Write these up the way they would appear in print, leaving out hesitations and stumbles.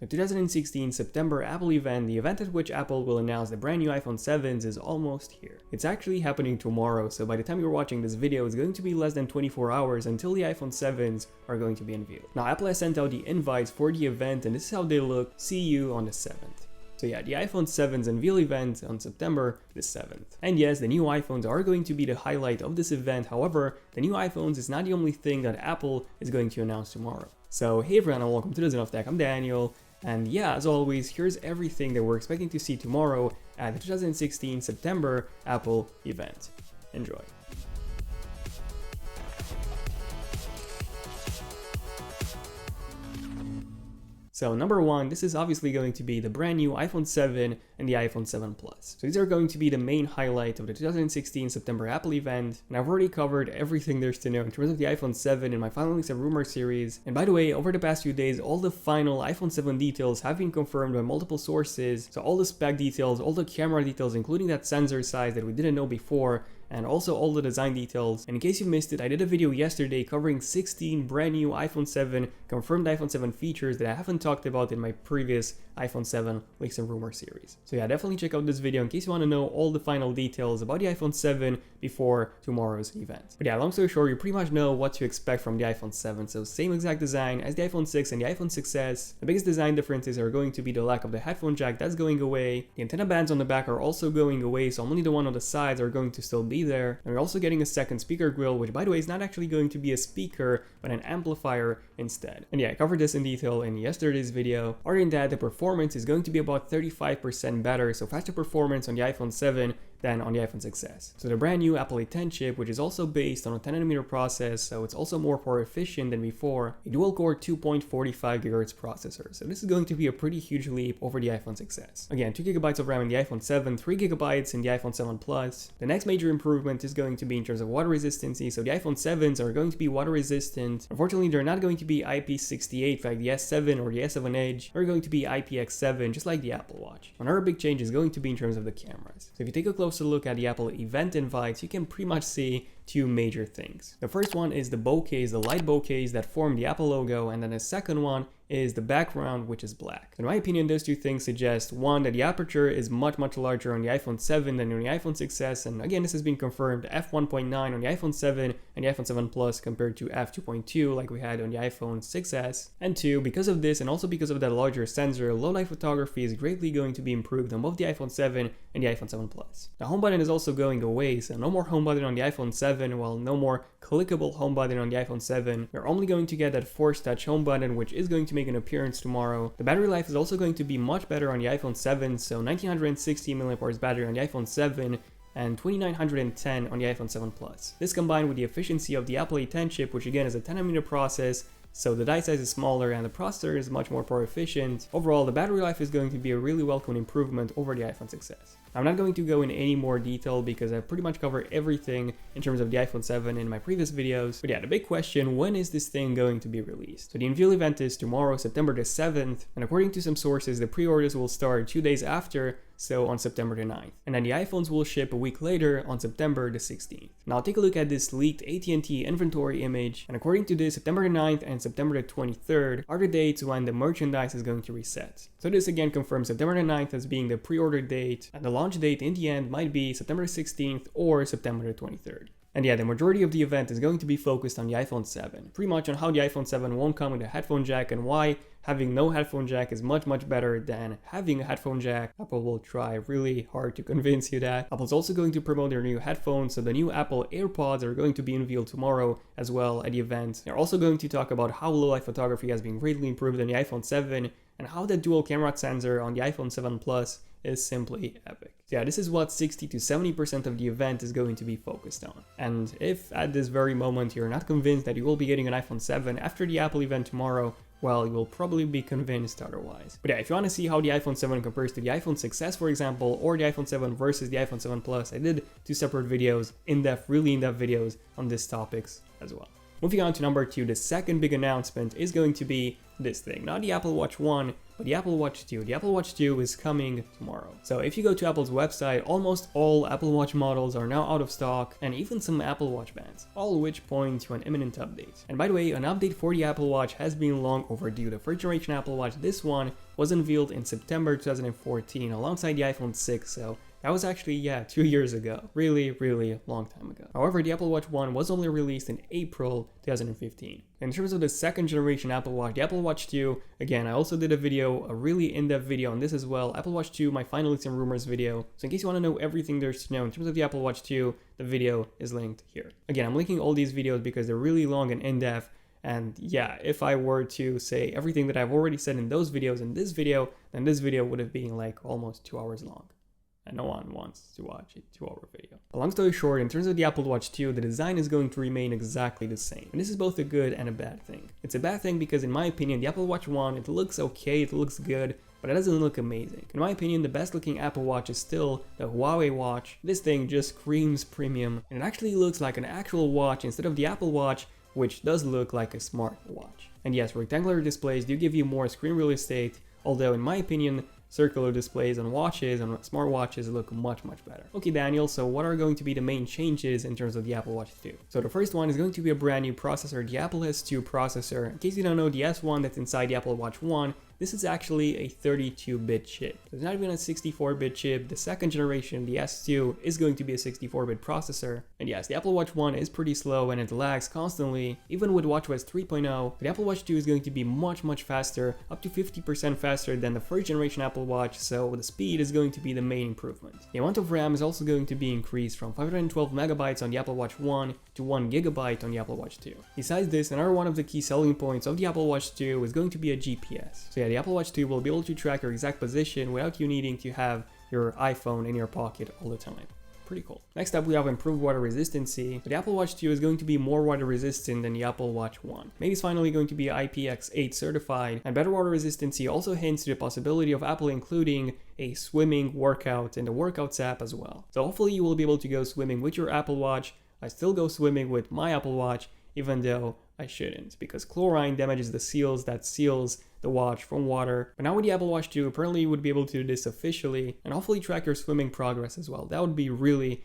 The 2016 September Apple event, the event at which Apple will announce the brand new iPhone 7s, is almost here. It's actually happening tomorrow, so by the time you're watching this video, it's going to be less than 24 hours until the iPhone 7s are going to be unveiled. Now, Apple has sent out the invites for the event, and this is how they look. See you on the 7th. So yeah, the iPhone 7's unveil event on September the 7th. And yes, the new iPhones are going to be the highlight of this event. However, the new iPhones is not the only thing that Apple is going to announce tomorrow. So hey everyone, and welcome to the Zen of Tech. I'm Daniel. And yeah, as always, here's everything that we're expecting to see tomorrow at the 2016 September Apple event. Enjoy. So number one, this is obviously going to be the brand new iPhone 7 and the iPhone 7 Plus. So these are going to be the main highlight of the 2016 September Apple event, and I've already covered everything there's to know in terms of the iPhone 7 in my Final Leaks and Rumor series. And by the way, over the past few days, all the final iPhone 7 details have been confirmed by multiple sources. So all the spec details, all the camera details, including that sensor size that we didn't know before, and also all the design details. And in case you missed it, I did a video yesterday covering 16 brand new iPhone 7 confirmed iPhone 7 features that I haven't talked about in my previous iPhone 7 Leaks and Rumor series. So yeah, definitely check out this video in case you want to know all the final details about the iPhone 7 before tomorrow's event. But yeah, long story short, you pretty much know what to expect from the iPhone 7. So same exact design as the iPhone 6 and the iPhone 6s. The biggest design differences are going to be the lack of the headphone jack, that's going away. The antenna bands on the back are also going away, so only the one on the sides are going to still be there. And we're also getting a second speaker grill, which by the way is not actually going to be a speaker, but an amplifier instead. And yeah, I covered this in detail in yesterday's video. Other than that, the performance is going to be about 35% better, so faster performance on the iPhone 7 than on the iPhone 6s. So the brand new Apple A10 chip, which is also based on a 10nm process, so it's also more power efficient than before, a dual-core 2.45 GHz processor. So this is going to be a pretty huge leap over the iPhone 6s. Again, 2GB of RAM in the iPhone 7, 3GB in the iPhone 7 Plus. The next major improvement is going to be in terms of water resistancy. So the iPhone 7s are going to be water resistant. Unfortunately, they're not going to be IP68 like the S7 or the S7 Edge. They're going to be IPX7, just like the Apple Watch. Another big change is going to be in terms of the cameras. So if you take a closer look at the Apple event invites, you can pretty much see two major things. The first one is the bokehs, the light bokehs that form the Apple logo, and then the second one is the background, which is black. In my opinion, those two things suggest, one, that the aperture is much larger on the iPhone 7 than on the iPhone 6s, and again, this has been confirmed, f1.9 on the iPhone 7 and the iPhone 7 Plus compared to f2.2 like we had on the iPhone 6s. And two, because of this, and also because of that larger sensor, low-light photography is greatly going to be improved on both the iPhone 7 and the iPhone 7 Plus. The home button is also going away, so no more home button on the iPhone 7, while no more clickable home button on the iPhone 7. You're only going to get that Force Touch home button, which is going to make an appearance tomorrow. The battery life is also going to be much better on the iPhone 7, so 1960 mAh battery on the iPhone 7 and 2910 on the iPhone 7 Plus. This combined with the efficiency of the Apple A10 chip, which again is a 10nm process, so the die size is smaller and the processor is much more power efficient. Overall, the battery life is going to be a really welcome improvement over the iPhone 6s. I'm not going to go in any more detail because I've pretty much covered everything in terms of the iPhone 7 in my previous videos. But yeah, the big question, when is this thing going to be released? So the unveil event is tomorrow, September the 7th, and according to some sources, the pre-orders will start 2 days after, so on September the 9th. And then the iPhones will ship a week later on September the 16th. Now take a look at this leaked AT&T inventory image, and according to this, September the 9th and September the 23rd are the dates when the merchandise is going to reset. So this again confirms September the 9th as being the pre-order date, and the launch date in the end might be September 16th or September the 23rd. And yeah, the majority of the event is going to be focused on the iPhone 7, pretty much on how the iPhone 7 won't come with a headphone jack and why having no headphone jack is much better than having a headphone jack. Apple will try really hard to convince you that. Apple's also going to promote their new headphones, so the new Apple AirPods are going to be unveiled tomorrow as well at the event. They're also going to talk about how low-light photography has been greatly improved on the iPhone 7 and how the dual camera sensor on the iPhone 7 Plus is simply epic. So yeah, this is what 60 to 70% of the event is going to be focused on. And if at this very moment you're not convinced that you will be getting an iPhone 7 after the Apple event tomorrow, well, you will probably be convinced otherwise. But yeah, if you want to see how the iPhone 7 compares to the iPhone 6s, for example, or the iPhone 7 versus the iPhone 7 Plus, I did two separate videos, really in-depth videos on these topics as well. Moving on to number 2, the second big announcement is going to be this thing. Not the Apple Watch 1, but the Apple Watch 2. The Apple Watch 2 is coming tomorrow. So if you go to Apple's website, almost all Apple Watch models are now out of stock, and even some Apple Watch bands, all of which point to an imminent update. And by the way, an update for the Apple Watch has been long overdue. The first generation Apple Watch, this one, was unveiled in September 2014 alongside the iPhone 6, so that was actually, 2 years ago. Really long time ago. However, the Apple Watch 1 was only released in April 2015. In terms of the second generation Apple Watch, the Apple Watch 2, again, I also did a really in-depth video on this as well. Apple Watch 2, my final leaks and rumors video. So in case you want to know everything there's to know in terms of the Apple Watch 2, the video is linked here. Again, I'm linking all these videos because they're really long and in-depth. And yeah, if I were to say everything that I've already said in those videos in this video, then this video would have been like almost 2 hours long. And no one wants to watch a 2-hour video. But long story short, in terms of the Apple Watch 2, the design is going to remain exactly the same. And this is both a good and a bad thing. It's a bad thing because in my opinion, the Apple Watch 1, it looks okay, it looks good, but it doesn't look amazing. In my opinion, the best looking Apple Watch is still the Huawei watch. This thing just screams premium, and it actually looks like an actual watch instead of the Apple Watch, which does look like a smart watch. And yes, rectangular displays do give you more screen real estate, although in my opinion, circular displays on watches and smartwatches look much better. Okay Daniel, so what are going to be the main changes in terms of the Apple Watch 2? So the first one is going to be a brand new processor, the Apple S2 processor. In case you don't know, the S1 that's inside the Apple Watch 1, this is actually a 32-bit chip. So it's not even a 64-bit chip. The second generation, the S2, is going to be a 64-bit processor. And yes, the Apple Watch 1 is pretty slow and it lags constantly. Even with watchOS 3.0, the Apple Watch 2 is going to be much faster, up to 50% faster than the first generation Apple Watch, so the speed is going to be the main improvement. The amount of RAM is also going to be increased from 512 megabytes on the Apple Watch 1 to 1 gigabyte on the Apple Watch 2. Besides this, another one of the key selling points of the Apple Watch 2 is going to be a GPS. So yeah, the Apple Watch 2 will be able to track your exact position without you needing to have your iPhone in your pocket all the time. Pretty cool. Next up, we have improved water resistancy. The Apple Watch 2 is going to be more water resistant than the Apple Watch 1. Maybe it's finally going to be IPX8 certified, and better water resistancy also hints to the possibility of Apple including a swimming workout in the Workouts app as well. So hopefully you will be able to go swimming with your Apple Watch. I still go swimming with my Apple Watch, even though I shouldn't, because chlorine damages the seals that seals the watch from water. But now with the Apple Watch 2, apparently you would be able to do this officially and hopefully track your swimming progress as well. That would be really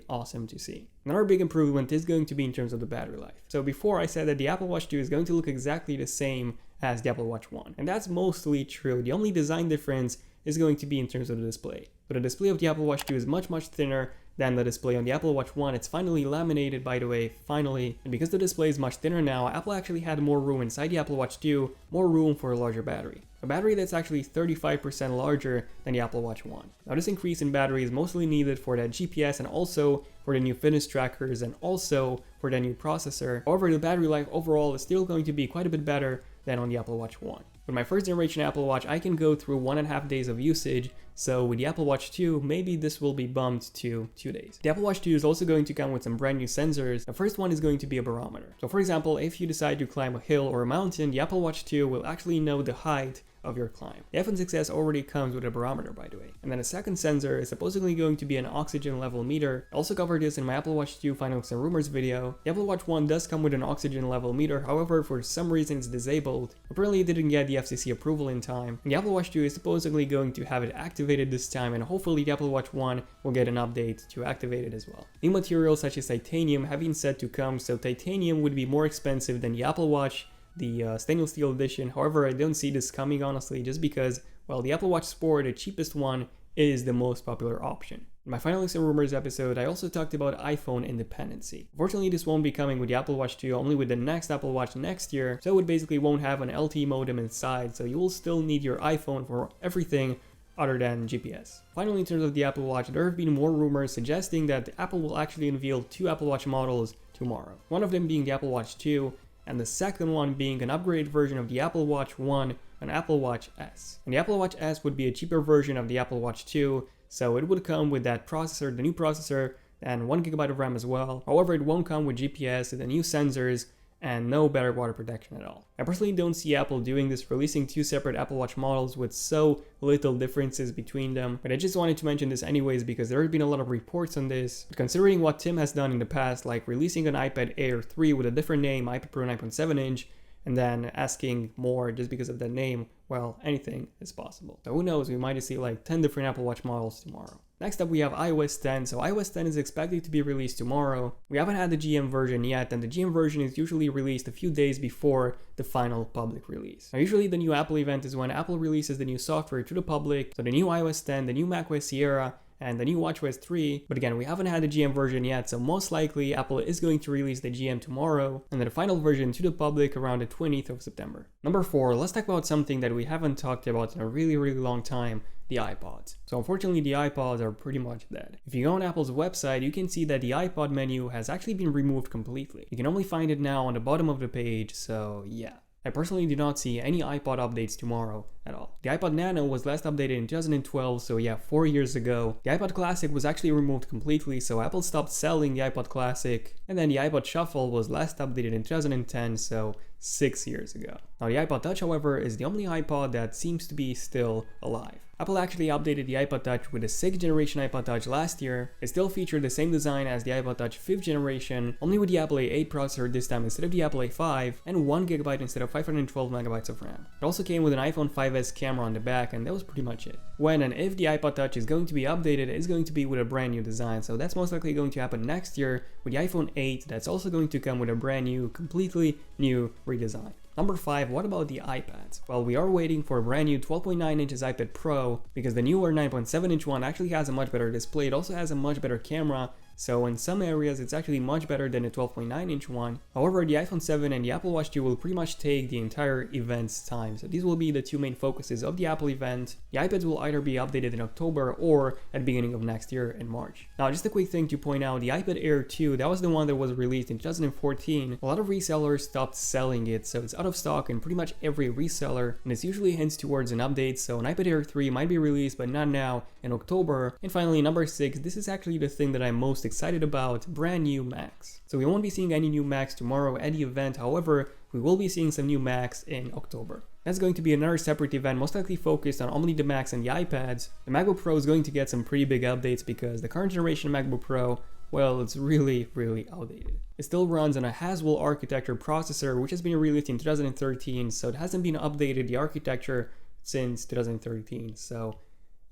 awesome to see. Another big improvement is going to be in terms of the battery life. So before I said that the Apple Watch 2 is going to look exactly the same as the Apple Watch 1, and that's mostly true. The only design difference is going to be in terms of the display. But the display of the Apple Watch 2 is much thinner than the display on the Apple Watch 1. It's finally laminated, by the way, finally. And because the display is much thinner now, Apple actually had more room inside the Apple Watch 2, more room for a larger battery. A battery that's actually 35% larger than the Apple Watch 1. Now this increase in battery is mostly needed for that GPS and also for the new fitness trackers and also for the new processor. However, the battery life overall is still going to be quite a bit better than on the Apple Watch 1. With my first generation Apple Watch, I can go through 1.5 days of usage, so with the Apple Watch 2, maybe this will be bumped to 2 days. The Apple Watch 2 is also going to come with some brand new sensors. The first one is going to be a barometer. So for example, if you decide to climb a hill or a mountain, the Apple Watch 2 will actually know the height of your climb. The iPhone 6s already comes with a barometer, by the way. And then a second sensor is supposedly going to be an oxygen level meter. I also covered this in my Apple Watch 2 Final Leaks and Rumors video. The Apple Watch 1 does come with an oxygen level meter, however, for some reason it's disabled. Apparently it didn't get the FCC approval in time. And the Apple Watch 2 is supposedly going to have it activated this time, and hopefully the Apple Watch 1 will get an update to activate it as well. New materials such as titanium have been said to come, so titanium would be more expensive than the Apple Watch, the stainless steel edition. However, I don't see this coming, honestly, just because, well, the Apple Watch Sport, the cheapest one, is the most popular option. In my Final Leaks and Rumors episode, I also talked about iPhone independency. Unfortunately, this won't be coming with the Apple Watch 2, only with the next Apple Watch next year, so it basically won't have an LTE modem inside, so you will still need your iPhone for everything other than GPS. Finally, in terms of the Apple Watch, there have been more rumors suggesting that Apple will actually unveil 2 Apple Watch models tomorrow. One of them being the Apple Watch 2, and the second one being an upgraded version of the Apple Watch 1, an Apple Watch S. And the Apple Watch S would be a cheaper version of the Apple Watch 2, so it would come with that processor, the new processor, and 1 GB of RAM as well. However, it won't come with GPS, the new sensors, and no better water protection at all. I personally don't see Apple doing this, releasing 2 separate Apple Watch models with so little differences between them, but I just wanted to mention this anyways because there have been a lot of reports on this. But considering what Tim has done in the past, like releasing an iPad Air 3 with a different name, iPad Pro 9.7 inch, and then asking more just because of the name, well, anything is possible. So who knows, we might just see like 10 different Apple Watch models tomorrow. Next up, we have iOS 10. So iOS 10 is expected to be released tomorrow. We haven't had the GM version yet, and the GM version is usually released a few days before the final public release. Now, usually the new Apple event is when Apple releases the new software to the public. So the new iOS 10, the new macOS Sierra, and the new watchOS 3, but again, we haven't had the GM version yet, so most likely Apple is going to release the GM tomorrow, and then the final version to the public around the 20th of September. Number 4, let's talk about something that we haven't talked about in a really long time, the iPods. So unfortunately, the iPods are pretty much dead. If you go on Apple's website, you can see that the iPod menu has actually been removed completely. You can only find it now on the bottom of the page, so yeah. I personally do not see any iPod updates tomorrow at all. The iPod Nano was last updated in 2012, so yeah, 4 years ago. The iPod Classic was actually removed completely, so Apple stopped selling the iPod Classic. And then the iPod Shuffle was last updated in 2010, so 6 years ago. Now the iPod Touch, however, is the only iPod that seems to be still alive. Apple actually updated the iPod Touch with the 6th generation iPod Touch last year. It still featured the same design as the iPod Touch 5th generation, only with the Apple A8 processor this time instead of the Apple A5, and 1GB instead of 512MB of RAM. It also came with an iPhone 5S camera on the back, and that was pretty much it. When and if the iPod Touch is going to be updated, it's going to be with a brand new design, so that's most likely going to happen next year with the iPhone 8, that's also going to come with a brand new, completely new redesign. Number 5, what about the iPads? Well, we are waiting for a brand new 12.9 inches iPad Pro because the newer 9.7 inch one actually has a much better display. It also has a much better camera, so in some areas it's actually much better than the 12.9 inch one. However, the iPhone 7 and the Apple Watch 2 will pretty much take the entire event's time. So these will be the two main focuses of the Apple event. The iPads will either be updated in October or at the beginning of next year in March. Now, just a quick thing to point out, the iPad Air 2, that was the one that was released in 2014. A lot of resellers stopped selling it, so it's out of stock in pretty much every reseller, and this usually hints towards an update, so an iPad Air 3 might be released, but not now, in October. And finally, number 6, this is actually the thing that I'm most excited about, brand new Macs. So we won't be seeing any new Macs tomorrow at the event, however, we will be seeing some new Macs in October. That's going to be another separate event, most likely focused on only the Macs and the iPads. The MacBook Pro is going to get some pretty big updates because the current generation MacBook Pro, well, it's really outdated. It still runs on a Haswell architecture processor, which has been released in 2013, so it hasn't been updated, the architecture, since 2013, so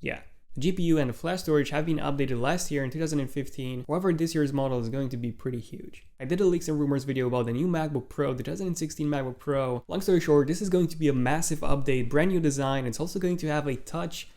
yeah. The GPU and the flash storage have been updated last year in 2015, however this year's model is going to be pretty huge. I did a Leaks and Rumors video about the new MacBook Pro, the 2016 MacBook Pro. Long story short, this is going to be a massive update, brand new design. It's also going to have a touch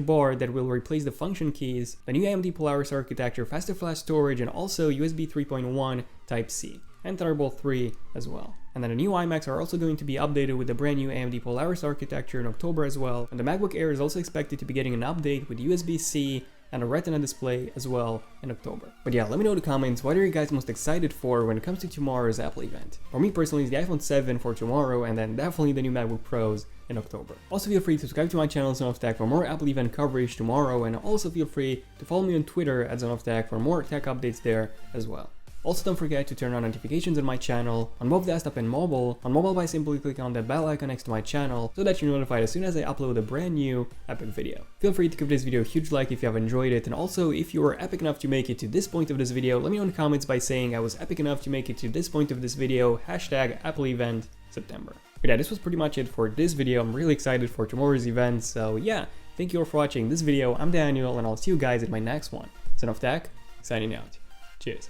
bar that will replace the function keys, a new AMD Polaris architecture, faster flash storage, and also USB 3.1 Type-C, and Thunderbolt 3 as well. And then the new iMacs are also going to be updated with the brand new AMD Polaris architecture in October as well. And the MacBook Air is also expected to be getting an update with USB-C and a Retina display as well in October. But yeah, let me know in the comments, what are you guys most excited for when it comes to tomorrow's Apple event? For me personally, it's the iPhone 7 for tomorrow, and then definitely the new MacBook Pros in October. Also feel free to subscribe to my channel, Zone of Tech, for more Apple event coverage tomorrow, and also feel free to follow me on Twitter at Zone of Tech for more tech updates there as well. Also, don't forget to turn on notifications on my channel on both desktop and mobile. On mobile by simply clicking on that bell icon next to my channel so that you're notified as soon as I upload a brand new epic video. Feel free to give this video a huge like if you have enjoyed it, and also if you were epic enough to make it to this point of this video, let me know in the comments by saying I was epic enough to make it to this point of this video, hashtag Apple event September. But yeah, this was pretty much it for this video. I'm really excited for tomorrow's event, so yeah, thank you all for watching this video. I'm Daniel, and I'll see you guys in my next one. Zone of Tech, signing out. Cheers.